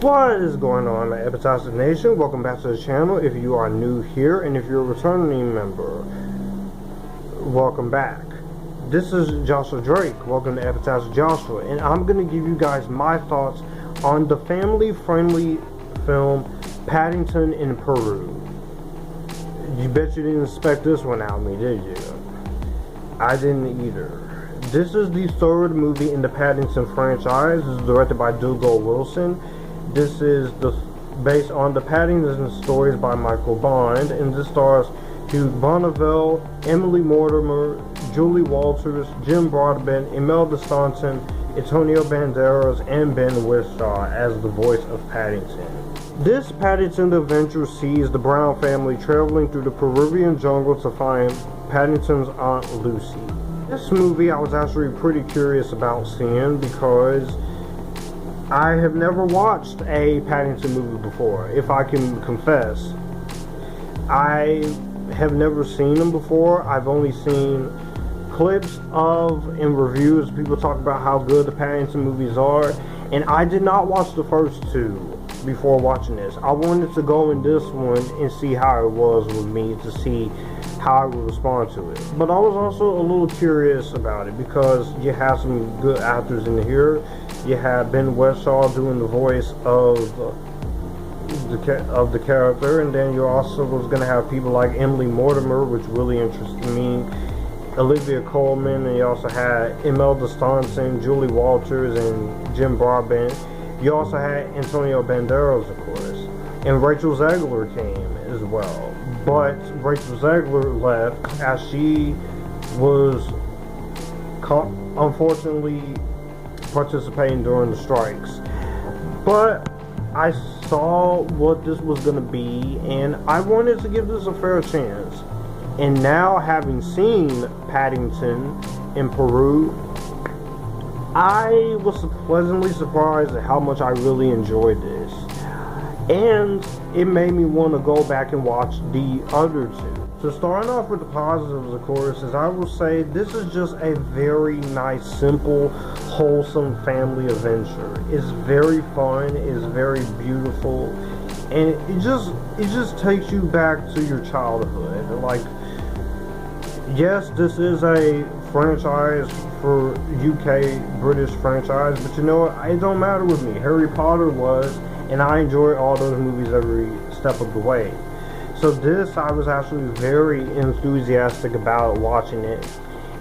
What is going on, Epictastic Nation? Welcome back to the channel. If you are new here, and if you're a returning member, welcome back. This is Joshua Drake. Welcome to Epictastic Joshua, and I'm going to give you guys my thoughts on the family-friendly film Paddington in Peru. You bet you didn't expect this one out of me, did you? I didn't either. This is the third movie in the Paddington franchise. This is directed by Dougal Wilson. This is based on the Paddington stories by Michael Bond, and this stars Hugh Bonneville, Emily Mortimer, Julie Walters, Jim Broadbent, Imelda Staunton, Antonio Banderas, and Ben Whishaw as the voice of Paddington. This Paddington adventure sees the Brown family traveling through the Peruvian jungle to find Paddington's Aunt Lucy. This movie I was actually pretty curious about seeing because I have never watched a Paddington movie before, if I can confess. I have never seen them before. I've only seen clips of and reviews. People talk about how good the Paddington movies are, and I did not watch the first two before watching this. I wanted to go in this one and see how it was with me, to see how I would respond to it. But I was also a little curious about it because you have some good actors in here. You have Ben Whishaw doing the voice of the character, and then you also was going to have people like Emily Mortimer, which really interested me, Olivia Colman, and you also had Imelda Staunton, Julie Walters, and Jim Broadbent. You also had Antonio Banderas, of course, and Rachel Zegler came as well. But Rachel Zegler left as she was unfortunately participating during the strikes. But I saw what this was going to be, and I wanted to give this a fair chance. And now, having seen Paddington in Peru, I was pleasantly surprised at how much I really enjoyed this. And it made me want to go back and watch the other two. So starting off with the positives, of course, is I will say this is just a very nice, simple, wholesome family adventure. It's very fun, it's very beautiful, and it just takes you back to your childhood. Like, yes, this is a franchise for UK, British franchise, but you know what, it don't matter with me. Harry Potter was, and I enjoy all those movies every step of the way. So this, I was actually very enthusiastic about watching it,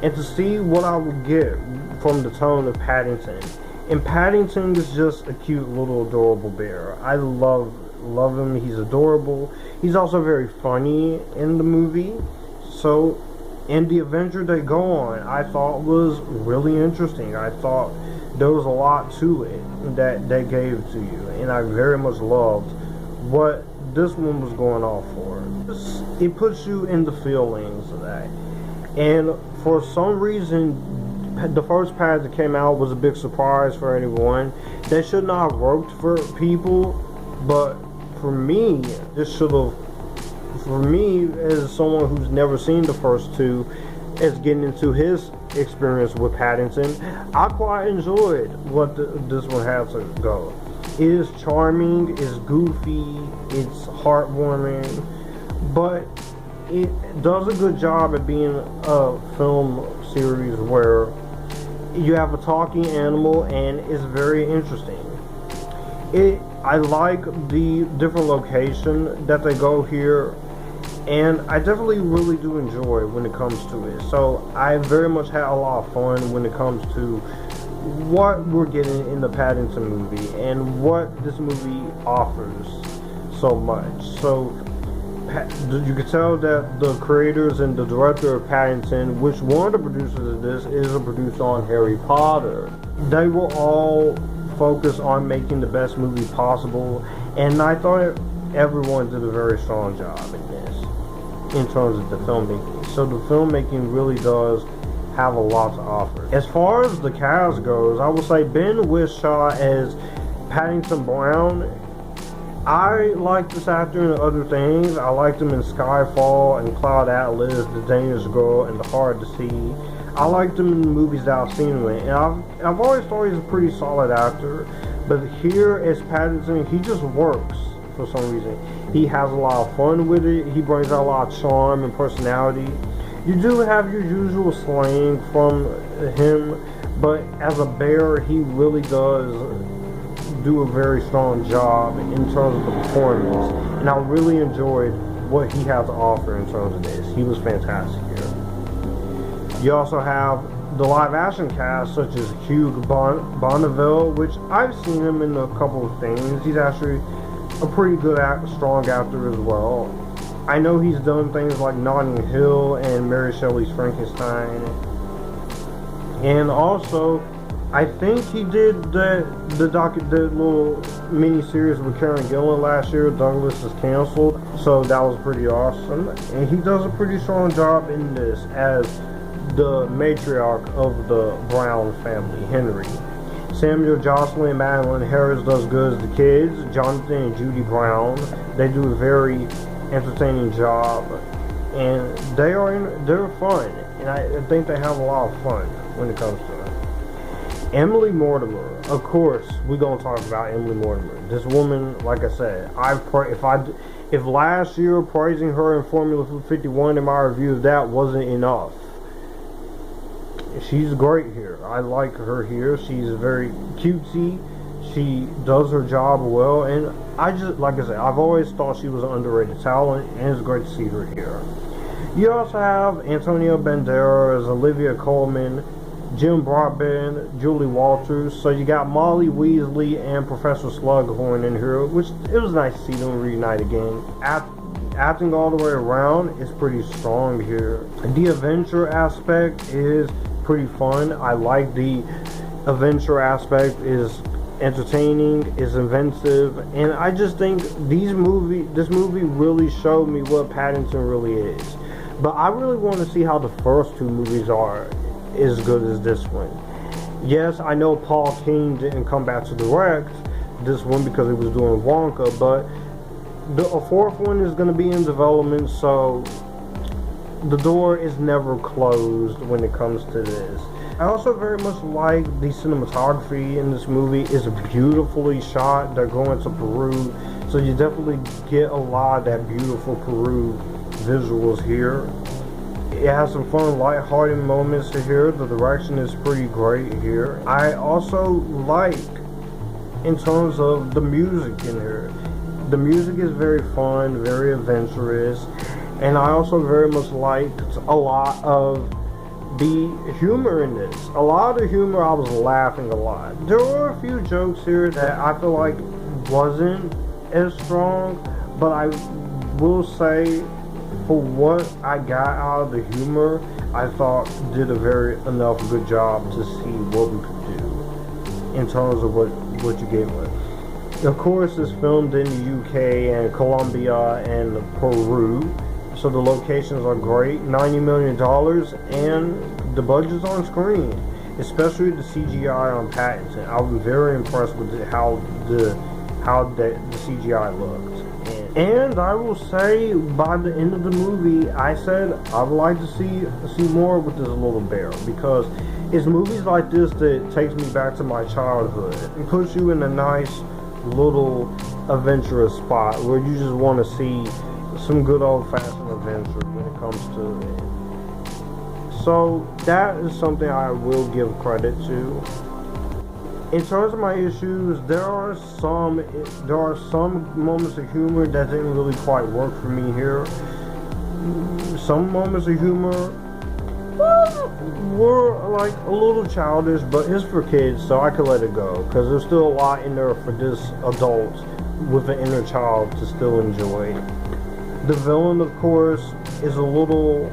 and to see what I would get from the tone of Paddington. And Paddington is just a cute little adorable bear. I love him. He's adorable. He's also very funny in the movie. So, and the adventure they go on, I thought was really interesting. I thought there was a lot to it that they gave to you, and I very much loved what this one was going off for. It puts you in the feelings of that. And for some reason, the first pad that came out was a big surprise for anyone. That should not have worked for people, but for me, this should have. For me, as someone who's never seen the first two, as getting into his experience with Paddington, I quite enjoyed what this one had to go. It is charming, it's goofy, it's heartwarming, but it does a good job at being a film series where you have a talking animal and it's very interesting. I like the different location that they go here, and I definitely really do enjoy when it comes to it. So I very much had a lot of fun when it comes to what we're getting in the Paddington movie and what this movie offers so much. So you can tell that the creators and the director of Paddington, which one of the producers of this is a producer on Harry Potter, they were all focused on making the best movie possible, and I thought everyone did a very strong job in this in terms of the filmmaking. So the filmmaking really does have a lot to offer. As far as the cast goes, I will say Ben Whishaw as Paddington Brown. I like this actor in other things. I liked him in Skyfall and Cloud Atlas, The Dangerous Girl, and The Hard to See. I liked him in the movies that I've seen him in, and I've always thought he's a pretty solid actor. But here as Paddington, he just works for some reason. He has a lot of fun with it. He brings out a lot of charm and personality. You do have your usual slang from him, but as a bear, he really does do a very strong job in terms of the performance. And I really enjoyed what he had to offer in terms of this. He was fantastic here. You also have the live action cast, such as Hugh Bonneville, which I've seen him in a couple of things. He's actually a pretty good, strong actor as well. I know he's done things like Notting Hill and Mary Shelley's Frankenstein. And also, I think he did the little mini-series with Karen Gillan last year, Douglas is Cancelled. So that was pretty awesome. And he does a pretty strong job in this as the matriarch of the Brown family, Henry. Samuel Jocelyn and Madeline Harris does good as the kids. Jonathan and Judy Brown, they do a very entertaining job, and they're fun, and I think they have a lot of fun when it comes to it. Emily Mortimer, of course, we're gonna talk about Emily Mortimer. This woman, like I said, if last year praising her in Formula 51 in my review of that wasn't enough, she's great here. I like her here. She's very cutesy. She does her job well, and I just, like I said, I've always thought she was an underrated talent, and it's great to see her here. You also have Antonio Banderas, Olivia Colman, Jim Broadbent, Julie Walters. So you got Molly Weasley and Professor Slughorn in here, which it was nice to see them reunite again. Acting all the way around is pretty strong here. The adventure aspect is pretty fun. I like the adventure aspect. Is entertaining, is inventive, and I just think this movie really showed me what Paddington really is. But I really want to see how the first two movies are as good as this one. Yes, I know Paul King didn't come back to direct this one because he was doing Wonka, but a fourth one is going to be in development, so the door is never closed when it comes to this. I also very much like the cinematography in this movie. It's beautifully shot. They're going to Peru, so you definitely get a lot of that beautiful Peru visuals here. It has some fun, light-hearted moments here. The direction is pretty great here. I also like, in terms of the music in here, the music is very fun, very adventurous, and I also very much liked a lot of the humor in this. A lot of the humor, I was laughing a lot. There were a few jokes here that I feel like wasn't as strong, but I will say, for what I got out of the humor, I thought did a very enough good job to see what we could do in terms of what you gave us. Of course, it's filmed in the UK and Colombia and Peru. So the locations are great, $90 million, and the budget's on screen, especially the CGI on Paddington. I was very impressed with how the CGI looked. And I will say, by the end of the movie, I said I would like to see more with this little bear, because it's movies like this that takes me back to my childhood and puts you in a nice little adventurous spot where you just want to see some good old-fashioned adventure when it comes to it. So that is something I will give credit to. In terms of my issues, there are some moments of humor that didn't really quite work for me here. Some moments of humor were like a little childish, but it's for kids, so I could let it go, because there's still a lot in there for this adult with an inner child to still enjoy. The villain, of course, is a little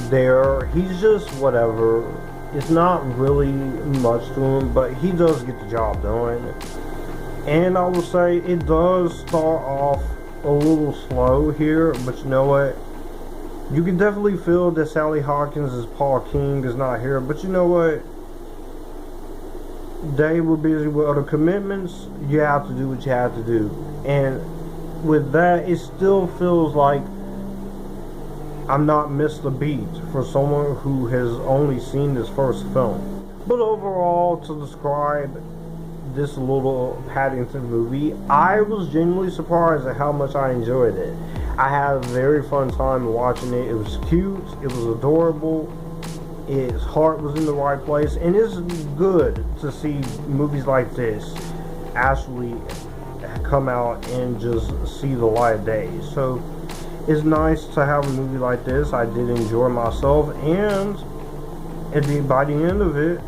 there. He's just whatever. It's not really much to him, but he does get the job done. And I will say it does start off a little slow here, but you know what? You can definitely feel that Sally Hawkins as Paul King is not here, but you know what? They were busy with other commitments. You have to do what you have to do. And with that, it still feels like I'm not missed a beat for someone who has only seen this first film. But overall, to describe this little Paddington movie, I was genuinely surprised at how much I enjoyed it. I had a very fun time watching it. It was cute, it was adorable, its heart was in the right place, and it's good to see movies like this actually come out and just see the light of day. So it's nice to have a movie like this. I did enjoy myself, and by the end of it,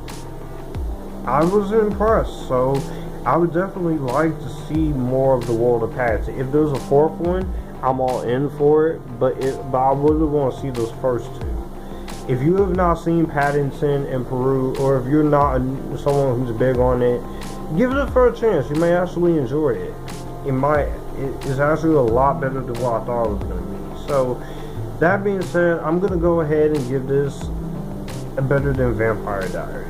I was impressed. So I would definitely like to see more of the world of Paddington. If there's a fourth one, I'm all in for it, but I really want to see those first two. If you have not seen Paddington in Peru, or if you're not someone who's big on it, give it a fair chance. You may actually enjoy it. It's actually a lot better than what I thought it was going to be. So that being said, I'm going to go ahead and give this a better than Vampire Diaries.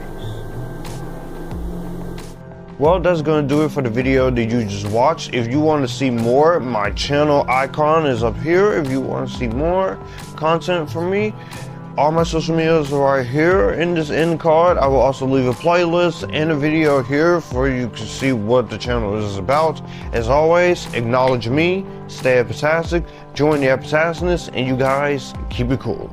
Well, that's going to do it for the video that you just watched. If you want to see more, my channel icon is up here. If you want to see more content from me, all my social medias are right here in this end card. I will also leave a playlist and a video here for you to see what the channel is about. As always, acknowledge me, stay epitastic, join the epitasticness, and you guys keep it cool.